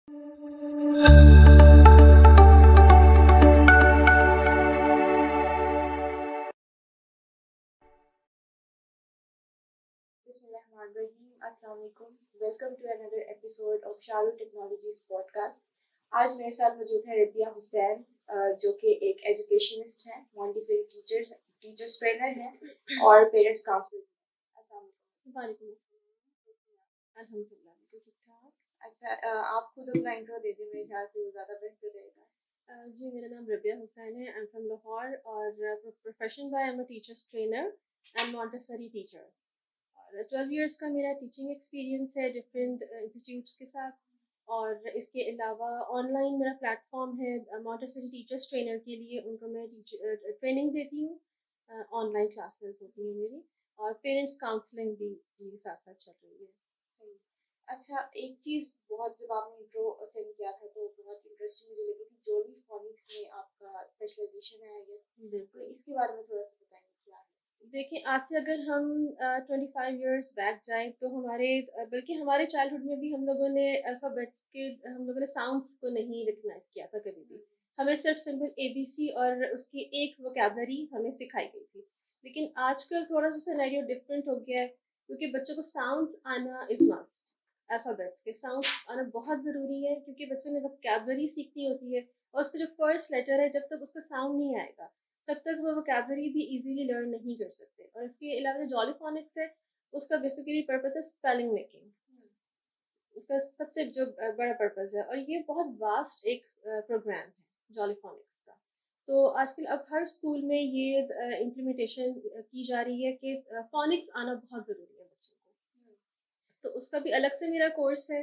अस्सलाम वालेकुम। Welcome to another episode of Shalu Technologies podcast. आज मेरे साथ मौजूद है रबिया हुसैन, जो कि एक एजुकेशनिस्ट हैं, मॉन्टेसरी टीचर्स ट्रेनर हैं और पेरेंट्स काउंसलर। अस्सलाम वालेकुम। वालेकुम अस्सलाम। अल्हम्दुलिल्लाह बिल्कुल ठीक ठाक। अच्छा, आप खुद अपना इंट्रो दे दें, मेरे ख्याल से वो ज़्यादा बेहतर रहेगा। जी, मेरा नाम रबिया हुसैन है। आई एम फ्रॉम लाहौर और profession by I am a teachers trainer and Montessori teacher. और 12 इयर्स का मेरा टीचिंग एक्सपीरियंस है डिफरेंट इंस्टीट्यूट्स के साथ। और इसके अलावा ऑनलाइन मेरा प्लेटफॉर्म है मॉन्टेसरी टीचर्स ट्रेनर के लिए। उनको मैं ट्रेनिंग देती हूँ। ऑनलाइन क्लासेस होती हैं मेरी, और पेरेंट्स काउंसलिंग भी मेरे साथ साथ चल रही है। सही। अच्छा, एक चीज़ बहुत, जब आपने इंट्रो सेंड किया था तो बहुत इंटरेस्टिंग मुझे लगी थी, जोली फोनिक्स में आपका स्पेशलाइजेशन है, आई गेस। बिल्कुल। तो इसके बारे में थोड़ा सा बताएंगे क्या है। देखिए, आज से अगर हम 25 इयर्स बैक जाएं तो हमारे बल्कि हमारे चाइल्डहुड में भी हम लोगों ने अल्फ़ाबेट्स के, हम लोगों ने साउंड्स को नहीं रिकग्नाइज किया था कभी भी। हमें सिर्फ सिंपल एबीसी और उसकी एक वोकैबुलरी हमें सिखाई गई थी। लेकिन आजकल थोड़ा सा सिनेरियो डिफरेंट हो गया है, क्योंकि बच्चों को साउंड्स आना इज मस्ट। अल्फ़ाबेट्स के साउंड्स आना बहुत ज़रूरी है, क्योंकि बच्चों ने वोकैबुलरी सीखनी होती है। और उसका जो फर्स्ट लेटर है, जब तक उसका साउंड नहीं आएगा तब तक वो वोकैबुलरी भी इजीली लर्न नहीं कर सकते। और इसके अलावा जो जॉलीफोनिक्स है, उसका बेसिकली पर्पस है स्पेलिंग मेकिंग। उसका सबसे जो बड़ा पर्पस है, और ये बहुत वास्ट एक प्रोग्राम है जॉलीफोनिक्स का। तो आजकल अब हर स्कूल में ये इम्प्लीमेंटेशन की जा रही है कि फोनिक्स आना बहुत ज़रूरी है बच्चों को। तो उसका भी अलग से मेरा कोर्स है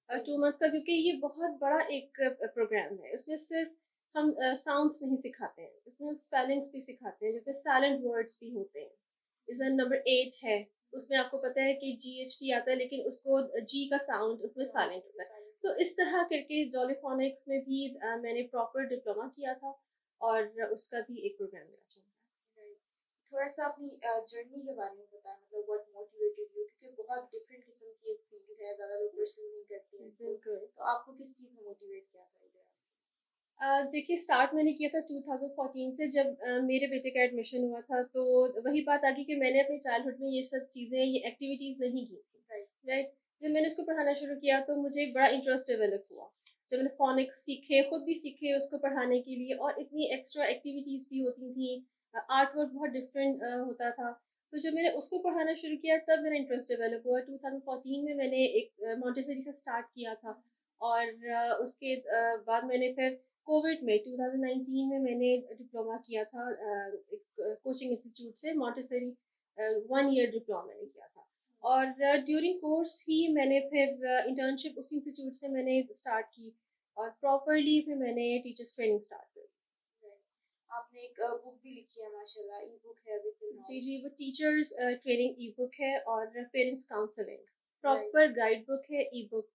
2 मंथ का, क्योंकि ये बहुत बड़ा एक प्रोग्राम है। इसमें सिर्फ हम साउंड्स नहीं सिखाते हैं, इसमें स्पेलिंग्स भी सिखाते हैं, जिसमें साइलेंट वर्ड्स भी होते हैं। जैसे नंबर 8 है, उसमें आपको पता है कि GHT आता है, लेकिन उसको जी का साउंड उसमें साइलेंट होता है। तो इस तरह करके जॉलीफोनिक्स में भी मैंने प्रॉपर डिप्लोमा किया था, और उसका भी एक प्रोग्राम मेरा चल रहा है। थोड़ा सा अपनी जर्नी के बारे में बताएं, मतलब व्हाट मोटिवेटेड यू, क्योंकि बहुत डिफरेंट किस्म की एक फील्ड है, ज़्यादा लोग परस्यू नहीं करते हैं इसको। तो आपको किस चीज़ ने मोटिवेट किया था इधर? देखिए, स्टार्ट मैंने किया था 2014 से, जब मेरे बेटे का एडमिशन हुआ था। तो वही बात आ गई कि मैंने अपने चाइल्डहुड में ये सब चीज़ें, ये एक्टिविटीज़ नहीं की थी। राइट। जब मैंने उसको पढ़ाना शुरू किया तो मुझे एक बड़ा इंटरेस्ट डेवलप हुआ। जब मैंने फोनिक्स सीखे, खुद भी सीखे उसको पढ़ाने के लिए, और इतनी एक्स्ट्रा एक्टिविटीज़ भी होती थी। आर्ट वर्क बहुत डिफरेंट होता था। तो जब मैंने उसको पढ़ाना शुरू किया तब मेरा इंटरेस्ट डेवलप हुआ। 2014 में मैंने एक मॉन्टेसरी से स्टार्ट किया था। और उसके बाद मैंने फिर कोविड में 2019 में मैंने डिप्लोमा किया था एक कोचिंग इंस्टीट्यूट से, मॉन्टेसरी 1 ईयर डिप्लोमा मैंने किया था। और ड्यूरिंग कोर्स ही मैंने फिर इंटर्नशिप उस इंस्टीट्यूट से मैंने स्टार्ट की, और प्रॉपरली फिर मैंने टीचर्स ट्रेनिंग स्टार्ट करी। आपने एक बुक भी लिखी है, माशाल्लाह, ई बुक है अभी फिलहाल। जी जी, वो टीचर्स ट्रेनिंग ई बुक है, और parents counselling proper guide book है। ई बुक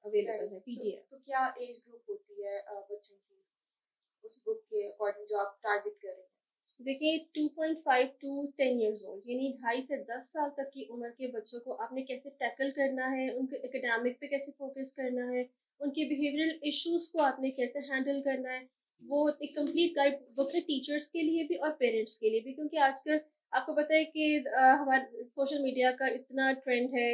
अवेलेबल है, PDF। तो क्या एज ग्रुप होती है बच्चों की उस बुक के अकॉर्डिंग जो आप टारगेट कर रहे हैं? देखिए, 2.5 टू 10 इयर्स ओल्ड, यानी 2.5 से 10 साल तक की उम्र के बच्चों को आपने कैसे टैकल करना है, उनके एकेडमिक पे कैसे फोकस करना है, उनके बिहेवियरल इश्यूज को आपने कैसे हैंडल करना है, वो एक कंप्लीट गाइड बुक है टीचर्स के लिए भी और पेरेंट्स के लिए भी। क्योंकि आजकल आपको पता है कि हमारे सोशल मीडिया का इतना ट्रेंड है,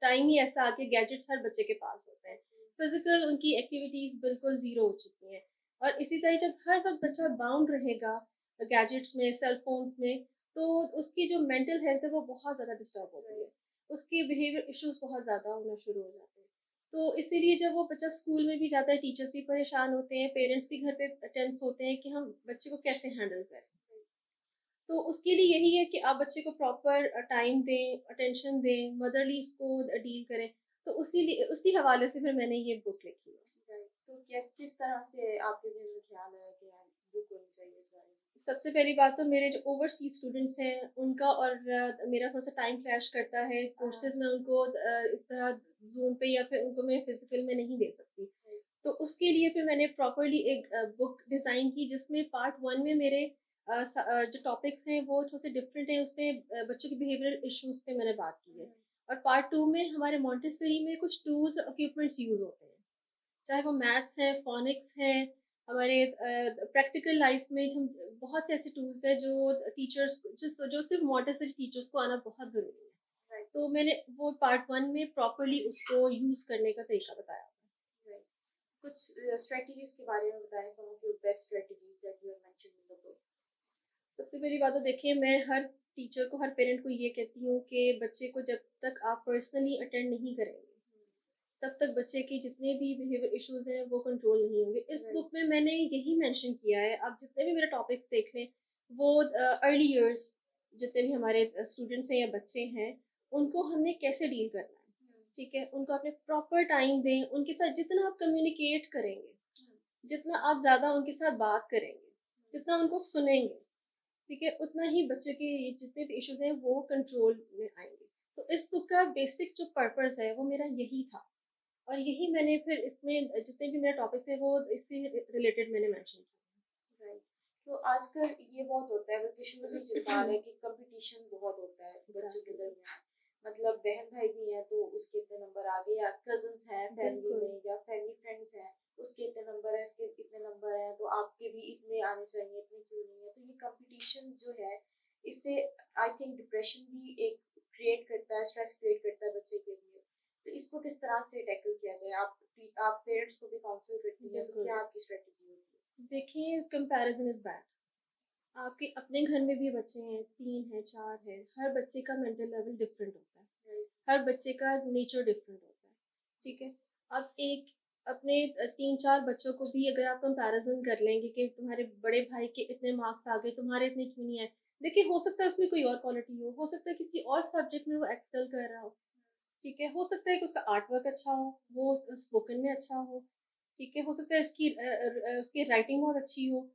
टाइम ही ऐसा आ गया, गैजेट्स हर बच्चे के पास होते हैं, फिजिकल उनकी एक्टिविटीज बिल्कुल जीरो हो चुकी हैं। और इसी तरह जब हर वक्त बच्चा बाउंड रहेगा गैजेट्स में, सेल फोन्स में, तो उसकी जो मेंटल हेल्थ है वो बहुत ज़्यादा डिस्टर्ब होती है। उसके बिहेवियर इश्यूज बहुत ज़्यादा होना शुरू हो जाते हैं। तो इसीलिए जब वो बच्चा स्कूल में भी जाता है, टीचर्स भी परेशान होते हैं, पेरेंट्स भी घर पे टेंस होते हैं कि हम बच्चे को कैसे हैंडल करें। तो उसके लिए यही है कि आप बच्चे को प्रॉपर टाइम दें, अटेंशन दें, मदरली उसको डील करें। तो उसी हवाले से फिर मैंने ये बुक लिखी है। तो क्या किस तरह से आपके दिल में ख्याल है कि बुक होनी चाहिए इस बारे में? सबसे पहली बात तो मेरे जो ओवरसीज स्टूडेंट्स हैं उनका और मेरा थोड़ा सा टाइम क्लैश करता है। कोर्सेज में उनको इस तरह जूम पे या फिर उनको मैं फिजिकल में नहीं दे सकती। तो उसके लिए फिर मैंने प्रॉपरली एक बुक डिज़ाइन की, जिसमें पार्ट 1 में मेरे जो टॉपिक्स हैं वो थोड़े से डिफरेंट हैं। उसमें बच्चों के बिहेवियरल इश्यूज पे मैंने बात की है। और पार्ट 2 में हमारे मॉन्टेसरी में कुछ टूल्स और इक्विपमेंट्स यूज होते हैं, चाहे वो मैथ्स है, फोनिक्स है, हमारे प्रैक्टिकल लाइफ में हम बहुत से ऐसे टूल्स हैं जो टीचर्स जो सिर्फ मॉन्टेसरी टीचर्स को आना बहुत ज़रूरी है। Right. तो मैंने वो पार्ट 1 में प्रॉपरली उसको यूज़ करने का तरीका बताया। Right. कुछ स्ट्रेटजीज के बारे में बताएं, some of your best strategies that you have mentioned in the book. सबसे पहली बात तो देखिए, मैं हर टीचर को, हर पेरेंट को ये कहती हूँ कि बच्चे को जब तक आप पर्सनली अटेंड नहीं करेंगे तब तक बच्चे के जितने भी बिहेवियर इश्यूज हैं वो कंट्रोल नहीं होंगे। इस Right. बुक में मैंने यही मेंशन किया है। आप जितने भी मेरे टॉपिक्स देख लें, वो अर्ली इयर्स जितने भी हमारे स्टूडेंट्स हैं या बच्चे हैं, उनको हमने कैसे डील करना है, ठीक है। उनको अपने प्रॉपर टाइम दें, उनके साथ जितना आप कम्युनिकेट करेंगे, जितना आप ज़्यादा उनके साथ बात करेंगे, जितना उनको सुनेंगे, ठीक है, उतना ही बच्चे के जितने भी इश्यूज हैं वो कंट्रोल में आएंगे। तो इस बुक का बेसिक जो पर्पस है वो मेरा यही था, और यही मैंने फिर इसमें जितने भी मेरे टॉपिक्स हैं वो इससे रिलेटेड मैंने मेंशन किया। Right. तो आजकल ये बहुत होता है, वेकेशन में भी चिंता है कि कंपटीशन बहुत होता है बच्चों के दरमियान। मतलब बहन भाई भी हैं तो उसके इतने नंबर आ गए, या कजन्स हैं फैमिली में, या फैमिली फ्रेंड्स हैं उसके इतने नंबर है, इसके इतने नंबर हैं, तो आपके भी इतने आने चाहिए, इतने क्यों नहीं है। तो ये कंपटीशन जो है, इससे आई थिंक डिप्रेशन भी एक क्रिएट करता है, स्ट्रेस क्रिएट करता है बच्चे के लिए। तो इसको किस तरह से टैकल किया जाए? आप पेरेंट्स को भी काउंसिल करती हैं, तो क्या आपकी स्ट्रेटजी होती है? देखिए, कंपैरिजन इज बैड। आपके अपने घर में भी बच्चे हैं, 3 हैं, 4 हैं, हर बच्चे का मेंटल लेवल डिफरेंट होता है, हर बच्चे का नेचर डिफरेंट होता है, ठीक है। अब एक अपने 3-4 बच्चों को भी अगर आप कंपैरिजन कर लेंगे कि तुम्हारे बड़े भाई के इतने मार्क्स आ गए, तुम्हारे इतने क्यों नहीं आए। देखिए, हो सकता है उसमें कोई और क्वालिटी हो सकता है किसी और सब्जेक्ट में वो एक्सेल कर रहा हो, ठीक है। हो सकता है कि उसका आर्ट वर्क अच्छा हो, वो स्पोकन में अच्छा हो, ठीक है। हो सकता है उसकी राइटिंग बहुत अच्छी हो।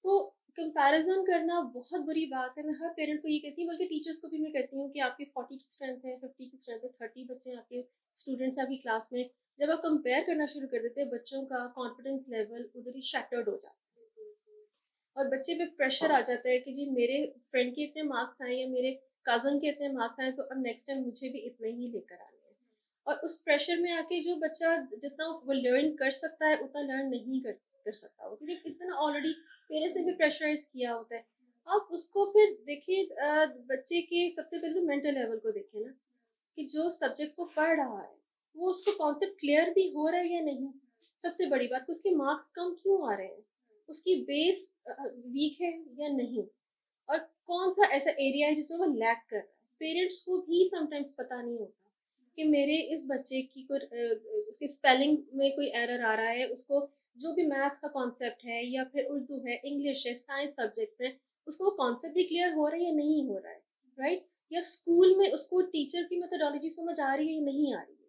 तो कंपैरिजन करना बहुत बुरी बात है। मैं हर पेरेंट को ये कहती हूँ, बल्कि टीचर्स को भी मैं कहती हूँ कि आपकी 40 की स्ट्रेंथ है, 50 की स्ट्रेंथ है, 30 बच्चे हैं आपके स्टूडेंट्स आपकी क्लास में, जब आप कंपेयर करना शुरू कर देते हैं, बच्चों का कॉन्फिडेंस लेवल उधर ही शैटर्ड हो जाता है, और बच्चे पे प्रेशर आ जाता है कि जी मेरे फ्रेंड के इतने मार्क्स आए या मेरे कजन के इतने मार्क्स आए, तो अब नेक्स्ट टाइम मुझे भी इतने ही लेकर आने हैं। और उस प्रेशर में आके जो बच्चा जितना वो लर्न कर सकता है उतना लर्न नहीं कर सकता वो, क्योंकि इतना ऑलरेडी पेरेंट्स ने भी प्रेशराइज किया होता है। आप उसको फिर देखिए, बच्चे के सबसे पहले तो मेंटल लेवल को देखें ना, कि जो सब्जेक्ट्स वो पढ़ रहा है वो उसको कॉन्सेप्ट क्लियर भी हो रहा है या नहीं। सबसे बड़ी बात, उसके मार्क्स कम क्यों आ रहे हैं, उसकी बेस वीक है या नहीं, और कौन सा ऐसा एरिया है जिसमें वो लैक कर रहा है। पेरेंट्स को भी समटाइम्स पता नहीं होता कि मेरे इस बच्चे की कोई उसकी स्पेलिंग में कोई एरर आ रहा है, उसको जो भी मैथ्स का कॉन्सेप्ट है या फिर उर्दू है, इंग्लिश है, साइंस सब्जेक्ट्स हैं, उसको वो कॉन्सेप्ट भी क्लियर हो रहा है या नहीं हो रहा है, राइट। या स्कूल में उसको टीचर की मेथोडोलॉजी समझ आ रही है या नहीं आ रही है।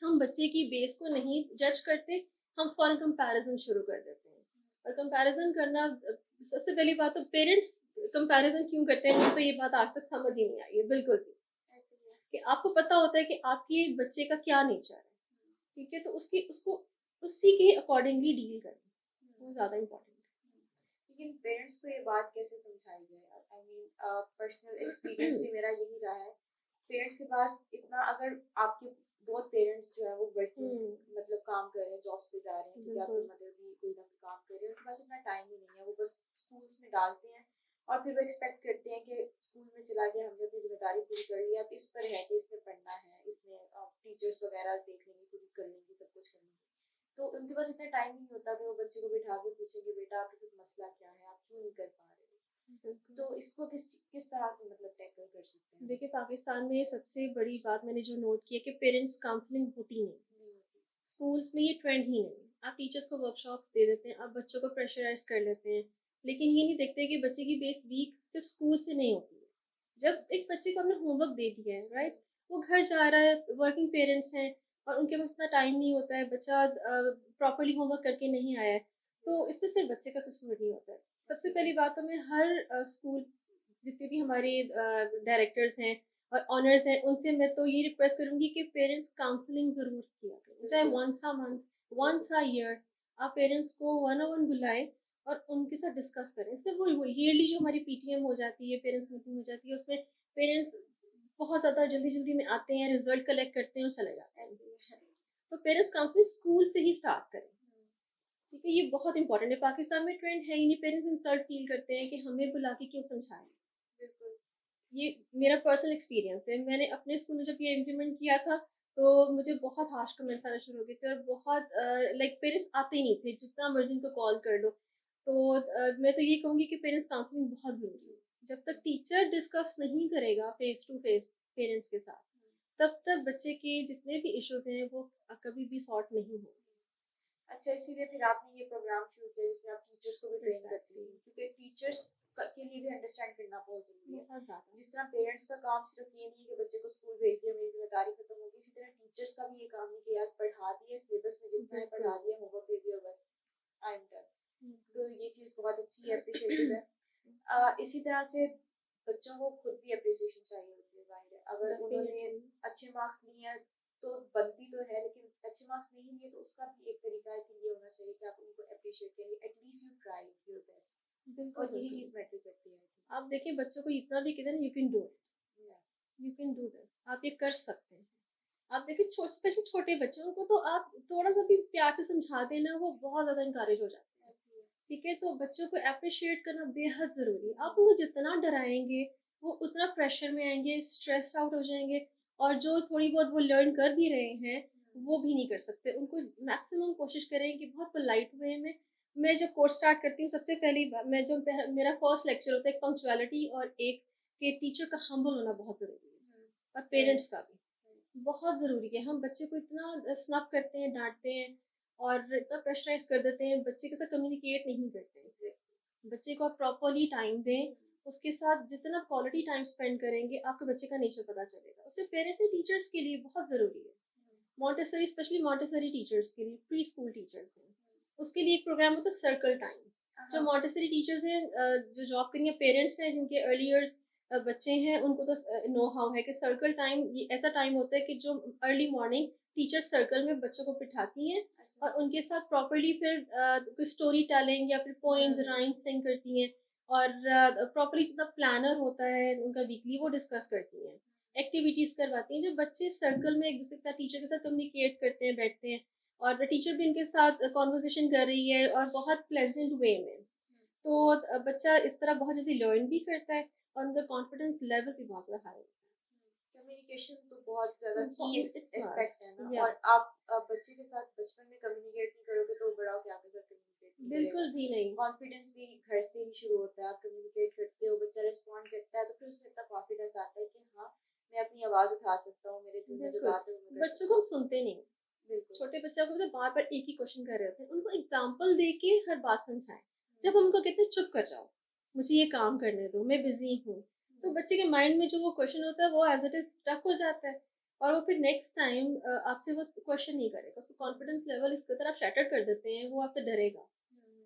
हम बच्चे की बेस को नहीं जज करते, हम फॉरन कंपैरिजन शुरू कर देते हैं। और कंपैरिजन करना, सबसे पहली बात तो पेरेंट्स कंपैरिजन क्यों करते हैं, मुझे तो ये बात आज तक समझ ही नहीं आई है बिल्कुल भी। कि आपको पता होता है कि आपके बच्चे का क्या नेचर है, ठीक है, तो उसको उसी के अकॉर्डिंगली डील करना वो ज़्यादा इम्पोर्टेंट है। लेकिन पेरेंट्स को ये बात कैसे समझाई जाए? आई मीन पर्सनल एक्सपीरियंस भी मेरा यही रहा है। पेरेंट्स के पास इतना, अगर आपके बहुत पेरेंट्स जो है वो वर्किंग, मतलब काम कर रहे हैं, जॉब्स पे जा रहे हैं, या फिर मदर भी कोई ना कोई काम कर रहे हैं, उनके पास इतना टाइम ही नहीं है। वो बस स्कूल्स में डालते हैं और फिर वो एक्सपेक्ट करते हैं कि स्कूल में चला गया, हमने अपनी जिम्मेदारी पूरी कर ली, अब इस पर है कि इसने पढ़ना है, इसने टीचर्स वगैरह देख लेंगे, पूरी कर लेंगे, सब कुछ कर लेंगे। तो उनके पास इतना टाइम नहीं होता कि वो बच्चे को बिठा के पूछेंगे, बेटा आपके साथ मसला क्या है, आप क्यों नहीं कर पा रहे। तो इसको किस तरह से मतलब टैकल कर सकते हैं? देखिए, पाकिस्तान में सबसे बड़ी बात मैंने जो नोट की है कि पेरेंट्स काउंसलिंग होती नहीं, स्कूल्स में ये ट्रेंड ही नहीं। आप टीचर्स को वर्कशॉप्स दे देते हैं, आप बच्चों को प्रेशराइज कर लेते हैं, लेकिन ये नहीं देखते कि बच्चे की बेस वीक सिर्फ स्कूल से नहीं होती है। जब एक बच्चे को हमने होमवर्क दे दिया है, राइट, वो घर जा रहा है, वर्किंग पेरेंट्स हैं और उनके पास इतना टाइम नहीं होता है, बच्चा प्रॉपरली होमवर्क करके नहीं आया है, तो इसमें सिर्फ बच्चे का कसूर नहीं होता है। सबसे पहली बात तो मैं हर स्कूल, जितने भी हमारे डायरेक्टर्स हैं और ऑनर्स हैं, उनसे मैं तो ये रिक्वेस्ट करूंगी कि पेरेंट्स काउंसलिंग ज़रूर किया करें, चाहे once a month, once a year. आप पेरेंट्स को 1-on-1 बुलाएं और उनके साथ डिस्कस करें। सिर्फ वो ईयरली जो हमारी पीटीएम हो जाती है, पेरेंट्स मीटिंग हो जाती है, उसमें पेरेंट्स बहुत ज़्यादा जल्दी जल्दी में आते हैं, रिजल्ट कलेक्ट करते हैं और चले जाते हैं। तो पेरेंट्स काउंसलिंग स्कूल से ही स्टार्ट करें, ठीक है। ये बहुत इंपॉर्टेंट है। पाकिस्तान में ट्रेंड है ही नहीं, पेरेंट्स इंसल्ट फील करते हैं कि हमें बुला के क्यों समझाएं। बिल्कुल। ये मेरा पर्सनल एक्सपीरियंस है। मैंने अपने स्कूल में जब ये इम्प्लीमेंट किया था तो मुझे बहुत हार्श कमेंट्स आना शुरू हो गए थे और बहुत लाइक पेरेंट्स आते ही नहीं थे, जितना मर्जी उनको कॉल कर लो। तो मैं तो ये कहूँगी कि पेरेंट्स काउंसलिंग बहुत ज़रूरी है। जब तक टीचर डिस्कस नहीं करेगा फेस टू फेस पेरेंट्स के साथ, तब तक बच्चे के जितने भी इश्यूज हैं वो कभी भी सॉर्ट नहीं होंगे। अच्छा, इसीलिए फिर आपने ये प्रोग्राम शुरू किया जिसमें आप टीचर्स को भी ट्रेन करती हैं, क्योंकि टीचर्स के लिए भी अंडरस्टैंड करना बहुत जरूरी है। बहुत ज़्यादा। जिस तरह पेरेंट्स का काम सिर्फ ये नहीं है कि बच्चे को स्कूल भेज दिया, मेरी जिम्मेदारी खत्म होगी, इसी तरह टीचर्स का भी ये काम नहीं कि यार पढ़ा दिया, सिलेबस में जितना है पढ़ा दिया, होमवर्क दे दिया, बस आई एम डन। तो ये चीज़ बहुत अच्छी है, अप्रिशिएटिव है। इसी तरह से बच्चों को खुद भी अप्रिसिएशन चाहिए होती है, जाहिर है। अगर उन्होंने अच्छे मार्क्स लिए हैं तो बनती तो है, लेकिन अच्छे मार्क्स नहीं लिए तो उसका भी एक तरीका है कि ये होना चाहिए कि आप उनको अप्रिशिएट करें, at least you try your best. और यही चीज मैटर करती है। आप देखिए बच्चों को इतना भी कहते हैं you can do it, you can do this, आप ये कर सकते हैं। आप देखिए स्पेशली छोटे बच्चों को तो आप थोड़ा सा भी प्यार से समझा देना, वो बहुत ज्यादा इंकरेज हो जाते हैं, ठीक है। तो बच्चों को अप्रिशिएट करना बेहद जरूरी है। आप उनको जितना डराएंगे वो उतना प्रेशर में आएंगे, स्ट्रेस आउट हो जाएंगे, और जो थोड़ी बहुत वो लर्न कर भी रहे हैं वो भी नहीं कर सकते। उनको मैक्सिमम कोशिश करें कि बहुत पोलाइट वे में। मैं जब कोर्स स्टार्ट करती हूँ सबसे पहली बार मैं जब मेरा फर्स्ट लेक्चर होता है, एक पंक्चुअलिटी और एक कि टीचर का हम्बल होना बहुत जरूरी है, और पेरेंट्स का भी बहुत जरूरी है। हम बच्चे को इतना स्नब करते हैं, डांटते हैं और इतना प्रेशराइज कर देते हैं, बच्चे के साथ कम्युनिकेट नहीं करते। बच्चे को आप प्रॉपरली टाइम दें, उसके साथ जितना क्वालिटी टाइम स्पेंड करेंगे आपके बच्चे का नेचर पता चलेगा। उससे पेरेंट्स और टीचर्स के लिए बहुत ज़रूरी है। मॉन्टेसरी, स्पेशली मॉन्टेसरी टीचर्स के लिए, प्री स्कूल टीचर्स हैं, उसके लिए एक प्रोग्राम होता है सर्कल टाइम। जो मॉन्टेसरी टीचर्स हैं जो जॉब करेंगे, पेरेंट्स हैं जिनके अर्ली ईयर्स बच्चे हैं, उनको तो नो हाउ है कि सर्कल टाइम ये ऐसा टाइम होता है कि जो अर्ली मॉर्निंग टीचर सर्कल में बच्चों को बिठाती हैं और उनके साथ प्रॉपरली फिर कोई स्टोरी टेलिंग या फिर पोएम्स राइम्स सिंग करती हैं, और प्रॉपरली जितना प्लानर होता है उनका वीकली वो डिस्कस करती हैं, एक्टिविटीज करवाती हैं। जब बच्चे सर्कल में एक दूसरे के साथ टीचर के साथ कम्युनिकेट करते हैं, बैठते हैं, और टीचर भी उनके साथ कॉन्वर्सेशन कर रही है और बहुत प्लेजेंट वे में, तो बच्चा इस तरह बहुत जल्दी लर्न भी करता है और उनका कॉन्फिडेंस लेवल भी बहुत ज़्यादा हाई होता है। कम्युनिकेशन तो बहुत ज्यादा की एस्पेक्ट है ना। Yeah. और आप बच्चे के साथ बचपन में कम्युनिकेट नहीं करोगे तो बड़ा होके आपके साथ कम्युनिकेट नहीं बिल्कुल भी नहीं। कॉन्फिडेंस भी घर से ही शुरू होता है। आप कम्युनिकेट करते हो, बच्चा रिस्पॉन्ड करता है, तो फिर उसमें इतना कॉन्फिडेंस आता है कि हाँ मैं अपनी आवाज उठा सकता हूँ, मेरे दिल में जो बात है वो मैं कर बच्चों को हम सुनते नहीं। बिल्कुल। छोटे बच्चों को तो बार बार एक ही क्वेश्चन कर रहे होते हैं, उनको एग्जाम्पल दे के हर बात समझाएं। जब हम उनको कहते हैं चुप कर जाओ, मुझे ये काम करने दो, मैं बिजी हूँ, तो बच्चे के माइंड में जो वो क्वेश्चन होता है वो एज इट इज स्टक हो जाता है, और वो फिर नेक्स्ट टाइम आपसे वो क्वेश्चन नहीं करेगा। उसका कॉन्फिडेंस लेवल इस कदर आप शैटर कर देते हैं, वो आपसे डरेगा,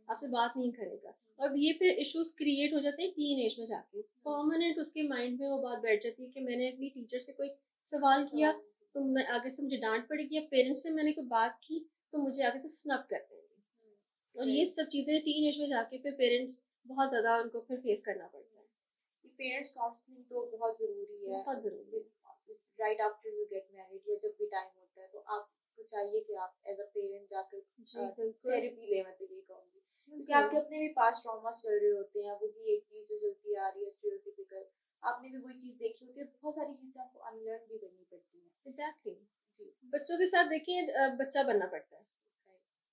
आपसे बात नहीं करेगा, और ये फिर इश्यूज क्रिएट हो जाते हैं टीन एज में जाके। परमानेंट उसके माइंड में वो बात बैठ जाती है कि मैंने अपनी टीचर से कोई सवाल किया तो मैं आगे से मुझे डांट पड़ेगी, या पेरेंट्स से मैंने कोई बात की तो मुझे आगे से स्नब कर देंगे। और ये सब चीज़ें टीन एज में जाके फिर पेरेंट्स बहुत ज़्यादा उनको फिर फेस करना पड़ता है। पेरेंट्स काउंसलिंग तो बहुत ज़रूरी है, बहुत ज़रूरी है। Right after you get married या जब भी टाइम होता है तो आपको चाहिए कि आप एज अ पेरेंट जाकर थेरेपी ले, मैं तो ये कहूँगी, क्योंकि आपके अपने भी पास ट्रॉमास चल रहे होते हैं। वही एक चीज़ जो चलती आ रही है स्टीरियोटाइपिकल, आपने भी वही चीज़ देखी होती है, बहुत सारी चीज़ें आपको अनलर्न भी करनी पड़ती हैं। एग्जैक्टली जी। बच्चों के साथ देखिए बच्चा बनना पड़ता है,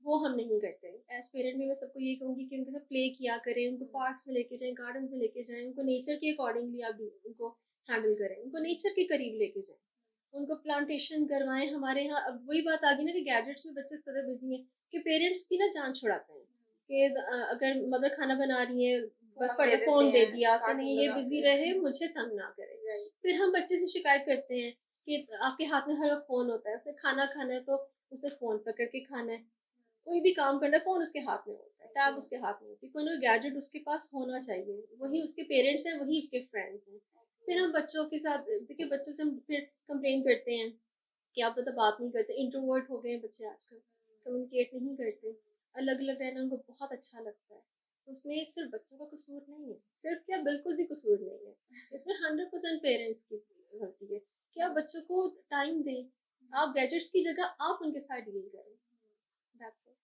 वो हम नहीं करते। एज पेरेंट भी मैं सबको ये कहूँगी कि उनके साथ प्ले किया करें, उनको पार्क्स में लेके जाएं, गार्डन में लेके जाएं, उनको नेचर के अकॉर्डिंगली आप भी उनको हैंडल करें, उनको नेचर के करीब लेके जाएं, उनको प्लांटेशन करवाएं। हमारे यहाँ अब वही बात आ गई ना कि गैजेट्स में बच्चे इस तरह बिजी हैं कि पेरेंट्स भी ना जान छुड़ाते हैं कि अगर मदर खाना बना रही है बस फट फोन दे दिया कि नहीं ये बिजी रहे, मुझे तंग ना करे। फिर हम बच्चे से शिकायत करते हैं कि आपके हाथ में हर वक्त फोन होता है, उसे खाना खाना है तो उसे फोन पकड़ के खाना है, कोई भी काम करना है फोन उसके हाथ में होता है, टैब उसके हाथ में होती है, कोई ना गैजेट उसके पास होना चाहिए। वही उसके पेरेंट्स हैं, वही उसके फ्रेंड्स हैं। फिर हम बच्चों के साथ देखिए बच्चों से हम फिर कंप्लेन करते हैं कि आप तो बात नहीं करते, इंट्रोवर्ट हो गए बच्चे आजकल, कम्युनिकेट नहीं करते, अलग अलग रहना उनको बहुत अच्छा लगता है। तो उसमें सिर्फ बच्चों का कसूर नहीं है, सिर्फ क्या बिल्कुल भी कसूर नहीं है, इसमें 100% पेरेंट्स की गलती है कि आप बच्चों को टाइम दें, आप गैजेट्स की जगह आप उनके साथ डील करें, दैट्स इट।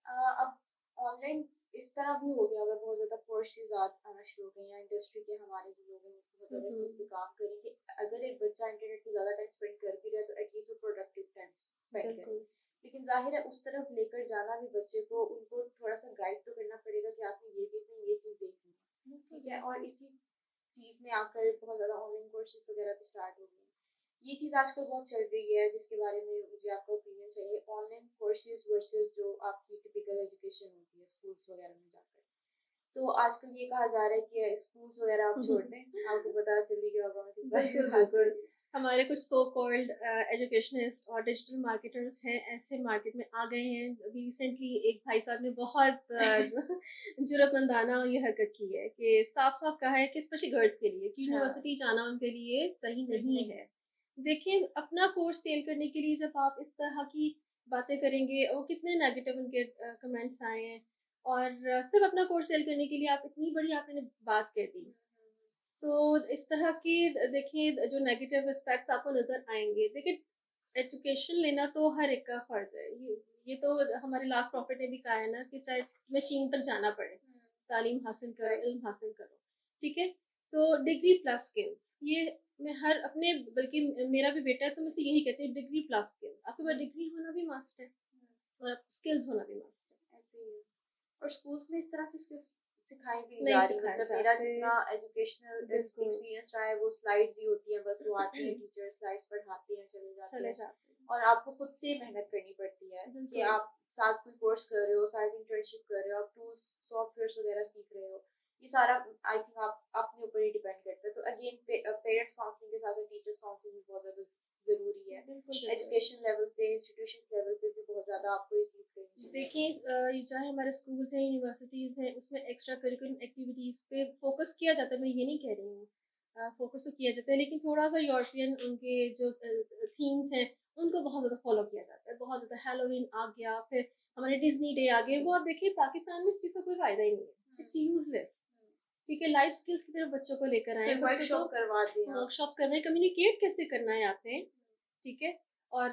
अब ऑनलाइन इस तरह भी हो गया है, बहुत ज्यादा कोर्सेज आना शुरू हो गए हैं, इंडस्ट्री के हमारे जो लोग हैं बहुत ज्यादा इस चीज पे काम करें कि अगर एक बच्चा इंटरनेट पे ज्यादा टाइम स्पेंड कर भी रहा है तो एटलीस्ट वो प्रोडक्टिव टाइम स्पेंड करे। लेकिन जाहिर है उस तरफ लेकर जाना भी बच्चे को, उनको थोड़ा सा गाइड तो करना पड़ेगा कि आपने ये चीज नहीं ये चीज देखनी है, ठीक है। और इसी चीज में आकर बहुत ज्यादा ऑनलाइन कोर्सेज वगैरह भी स्टार्ट हो गए। ये चीज आजकल बहुत चल रही है जिसके बारे में मुझे आपका ओपिनियन चाहिए, ऑनलाइन कोर्सेज वर्सेस जो आपकी टिपिकल एजुकेशन होती है स्कूल्स वगैरह में जाकर। तो आजकल ये कहा जा रहा है कि स्कूल्स वगैरह आप छोड़ दें, आपको पता चल ही गया होगा मैं किस बारे में बात कर रही हूँ। हमारे कुछ सो कॉल्ड एजुकेशनिस्ट और डिजिटल मार्केटर्स हैं, ऐसे मार्केट में आ गए हैं। अभी रिसेंटली एक भाई साहब ने बहुत जरूरतमंदाना ये हरकत की है कि साफ साफ कहा है कि स्पेशली गर्ल्स के लिए कि यूनिवर्सिटी जाना उनके लिए सही नहीं है। देखिए, अपना कोर्स सेल करने के लिए जब आप इस तरह की बातें करेंगे, वो कितने नेगेटिव उनके कमेंट्स आए हैं, और सिर्फ अपना कोर्स सेल करने के लिए आप इतनी बड़ी आपने बात कह दी। तो इस तरह की देखिए जो नेगेटिव एस्पेक्ट्स आपको नजर आएंगे। देखिए, एजुकेशन लेना तो हर एक का फर्ज है। ये तो हमारे लास्ट प्रॉफिट ने भी कहा है ना कि चाहे तुम्हें चीन तक जाना पड़े, तालीम हासिल करो, इल्म हासिल करो, ठीक है। तो डिग्री प्लस स्किल्स, ये मैं हर अपने, बल्कि मेरा भी बेटा है तो मैं उसे यही कहती हूँ, डिग्री प्लस स्किल्स। आपके पास डिग्री होना भी मस्ट है और स्किल्स होना भी मस्ट है, ऐसे ही। और स्कूल्स में इस तरह से स्किल्स सिखाई भी नहीं जा रही, सिखाए मतलब जाते। मेरा जितना एजुकेशनल एक्सपीरियंस रहा है वो स्लाइड्स ही होती हैं, बस वो आती हैं टीचर स्लाइड्स पढ़ाते हैं चले जाते हैं, और आपको खुद से मेहनत करनी पड़ती है कि आप साथ कोई कोर्स कर रहे हो, साथ इंटर्नशिप कर रहे हो, आप टूल्स सॉफ्टवेयर्स वगैरह सीख रहे हो, ये सारा आई थिंक आप अपने ऊपर ही डिपेंड करता है। तो अगेन पेरेंट्स काउंसलिंग के साथ टीचर्स काउंसलिंग भी बहुत ज्यादा जरूरी है। एजुकेशन लेवल पे, इंस्टीट्यूशन लेवल पे भी बहुत ज्यादा आपको ये चीज करनी चाहिए। देखिए, चाहे हमारे स्कूल्स हैं, यूनिवर्सिटीज़ हैं, उसमें एक्स्ट्रा करिकुलम एक्टिविटीज़ पे फोकस किया जाता है, मैं ये नहीं कह रही हूँ, फोकस तो किया जाता है, लेकिन थोड़ा सा यूरोपियन उनके जो थीम्स हैं उनको बहुत ज़्यादा फॉलो किया जाता है। बहुत ज़्यादा हेलोवीन आ गया, फिर हमारे डिज्नी डे आ गए, वो आप देखिए पाकिस्तान में इस चीज़ का कोई फायदा ही नहीं है, इट्स यूजलेस। ठीक है, लाइफ स्किल्स की तरफ बच्चों को लेकर आए, वर्कशॉप करवा दें, वर्कशॉप्स करवाएं, कम्युनिकेट कैसे करना है आपने, ठीक है। और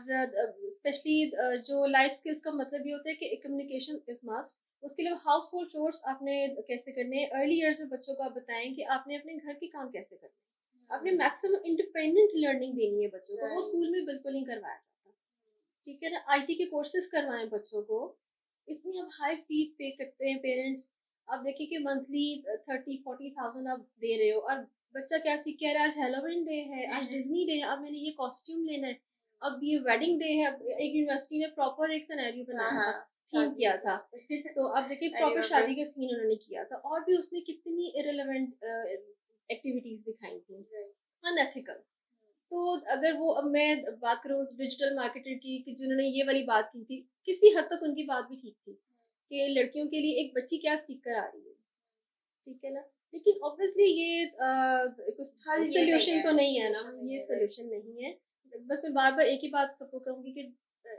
स्पेशली जो लाइफ स्किल्स का मतलब ये होता है कि कम्युनिकेशन इज मस्ट। उसके लिए हाउस होल्ड चोर्स आपने कैसे करने हैं, अर्ली ईयर्स में बच्चों को आप बताएं कि आपने अपने घर के काम कैसे करने हैं। आपने मैक्सिमम इंडिपेंडेंट लर्निंग देनी है बच्चों को, वो स्कूल में बिल्कुल नहीं करवाया जाता, ठीक है ना। आईटी के कोर्सेज करवाएं बच्चों को, इतनी अब हाई फी पे करते हैं पेरेंट्स। आप देखिए कि मंथली 30-40,000 आप दे रहे हो, और बच्चा क्या सीख के आ रहा है, आज हेलोवीन डे है, आज डिज्नी डे है, अब मैंने ये कॉस्ट्यूम लेना है, अब ये वेडिंग डे है। अब एक यूनिवर्सिटी ने प्रॉपर एक सिनेरियो बनाया था, थीम किया था, तो अब देखिए प्रॉपर शादी का सीन उन्होंने किया था, और भी उसने कितनी इरेलेवेंट एक्टिविटीज दिखाई थी, अनएथिकल। तो अगर वो, अब मैं बात करूँ उस डिजिटल मार्केटर की कि जिन्होंने ये वाली बात की थी, किसी हद तक उनकी बात भी ठीक थी कि लड़कियों के लिए एक बच्ची क्या सीख कर आ रही है, ठीक है ना। लेकिन ऑब्वियसली ये कुछ सोल्यूशन तो नहीं है ना, ये सोल्यूशन नहीं है। बस मैं बार बार एक ही बात सबको कहूंगी कि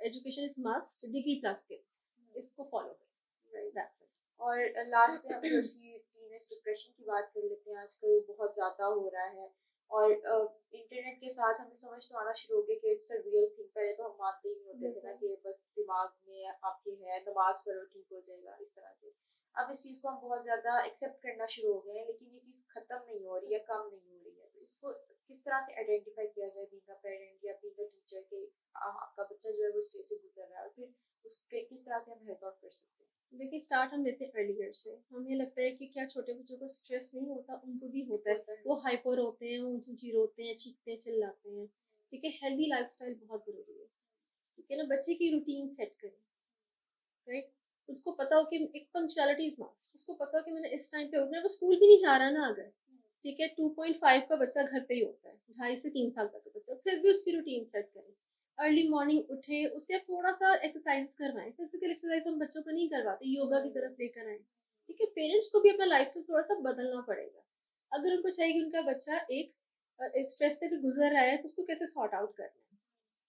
education is must, degree plus skills, इसको फॉलो करें, दैट्स इट। और लास्ट में हम थोड़ी सी टीनेज डिप्रेशन की बात कर लेते हैं, आजकल बहुत ज्यादा हो रहा है, और इंटरनेट के साथ हमें समझ तो आना शुरू हो गया कि इट्स अ रियल थिंग। पहले तो हम मानते ही नहीं होते थे ना कि बस दिमाग में आपके है, नमाज पढ़ो ठीक हो जाएगा, इस तरह से। अब इस चीज को हम बहुत ज्यादा एक्सेप्ट करना शुरू हो गए हैं, लेकिन ये चीज खत्म नहीं हो रही है, कम नहीं हो रही है। तो इसको किस तरह से आइडेंटिफाई किया जाए बीइंग अ पेरेंट या बीइंग अ टीचर के आपका बच्चा जो है वो स्टेज से गुजर रहा है, और फिर उसके किस तरह से हम हेल्प आउट कर सकते हैं। देखिए, स्टार्ट हम लेते हैं अर्ली ईयर से। हमें लगता है कि क्या छोटे बच्चों को स्ट्रेस नहीं होता, उनको भी होता है, वो हाइपर होते हैं, ऊंची रोते हैं, चीखते हैं, चिल्लाते हैं, ठीक है। हेल्दी लाइफस्टाइल बहुत जरूरी है, ठीक है ना। बच्चे की रूटीन सेट करें, राइट। उसको पता हो कि एक पंक्चुअलिटी इज मस्ट, उसको पता हो कि मैंने इस टाइम पे उठना है। वो स्कूल भी नहीं जा रहा ना अगर, ठीक है, 2.5 का बच्चा घर पे ही होता है, 2.5 से 3 साल तक का बच्चा, फिर भी उसकी रूटीन सेट करें। अर्ली मॉर्निंग उठे, उससे आप थोड़ा सा एक्सरसाइज करवाएं। फिजिकल एक्सरसाइज हम बच्चों को नहीं करवाते, योगा की तरफ लेकर आए, ठीक है। पेरेंट्स को भी अपना लाइफ से थोड़ा सा बदलना पड़ेगा। अगर उनको चाहिए कि उनका बच्चा एक स्ट्रेस से भी गुजर रहा है, तो उसको कैसे सॉर्ट आउट करना है,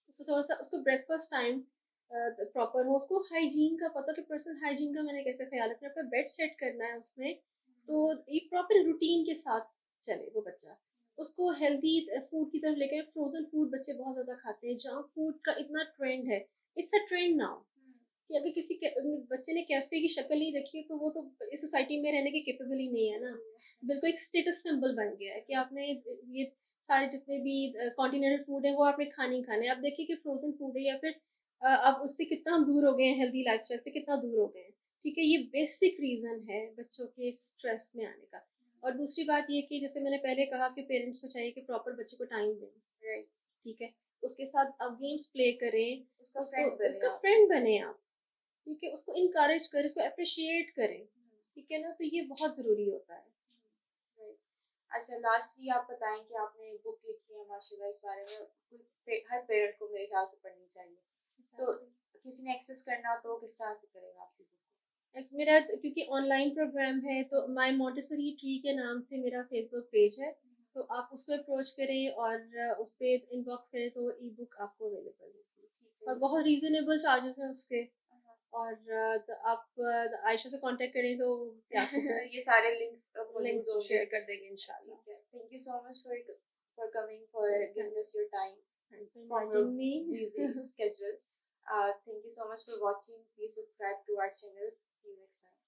उसको थोड़ा सा, उसको ब्रेकफास्ट टाइम प्रॉपर हो, उसको हाइजीन का पता कि पर्सनल हाइजीन का मैंने कैसे ख्याल रखना है, अपना बेड सेट करना है उसने, तो ये प्रॉपर रूटीन के साथ चले वो बच्चा। उसको हेल्दी फूड की तरफ लेकर। फ्रोजन फूड बच्चे बहुत ज्यादा खाते हैं, जंक फूड का इतना ट्रेंड है, इट्स अ ट्रेंड नाउ कि अगर किसी बच्चे ने कैफे की शक्ल नहीं रखी है तो वो तो इस सोसाइटी में रहने के केपेबल ही नहीं है ना। बिल्कुल एक स्टेटस सिंबल बन गया है कि आपने ये सारे जितने भी कॉन्टिनेंटल फूड है वो आपने खाने ही खाने। आप देखिए कि फ्रोजन फूड है या फिर अब उससे कितना हम दूर हो गए हैं, हेल्दी लाइफस्टाइल से कितना दूर हो गए हैं। ठीक है, ये बेसिक रीजन है बच्चों के स्ट्रेस में आने का। और दूसरी बात ये कि जैसे मैंने पहले कहा कि पेरेंट्स को चाहिए कि प्रॉपर बच्चे को टाइम दें। राइट। ठीक है, उसके साथ आप गेम्स प्ले करें, उसका आप। फ्रेंड बने आप। ठीक है, उसको इनकरेज करें, उसको अप्रिशिएट करें। ठीक है ना, तो ये बहुत जरूरी होता है। राइट। अच्छा, लास्टली आप बताएं कि आपने एक बुक लिखी है माशाल्लाह, इस बारे में हर पेरेंट को मेरे ख्याल से पढ़नी चाहिए, तो किसी ने एक्सेस करना तो किस तरह से करेगा आपकी बुक को? मेरा क्योंकि ऑनलाइन प्रोग्राम है तो माय मॉन्टेसरी ट्री के नाम से मेरा फेसबुक पेज है, तो आप उसको अप्रोच करें और उस पर इनबॉक्स करें तो ई बुक आपको अवेलेबल होगी। और बहुत रीजनेबल चार्जेस हैं उसके। और तो आप आयशा से कांटेक्ट करें तो ये सारे लिंक्स शेयर कर देंगे इंशाल्लाह। ठीक है, thank you so much for coming, for giving us your time Thanks for inviting me. busy schedule. Thank you so much for watching. Please subscribe to our channel. See you next time.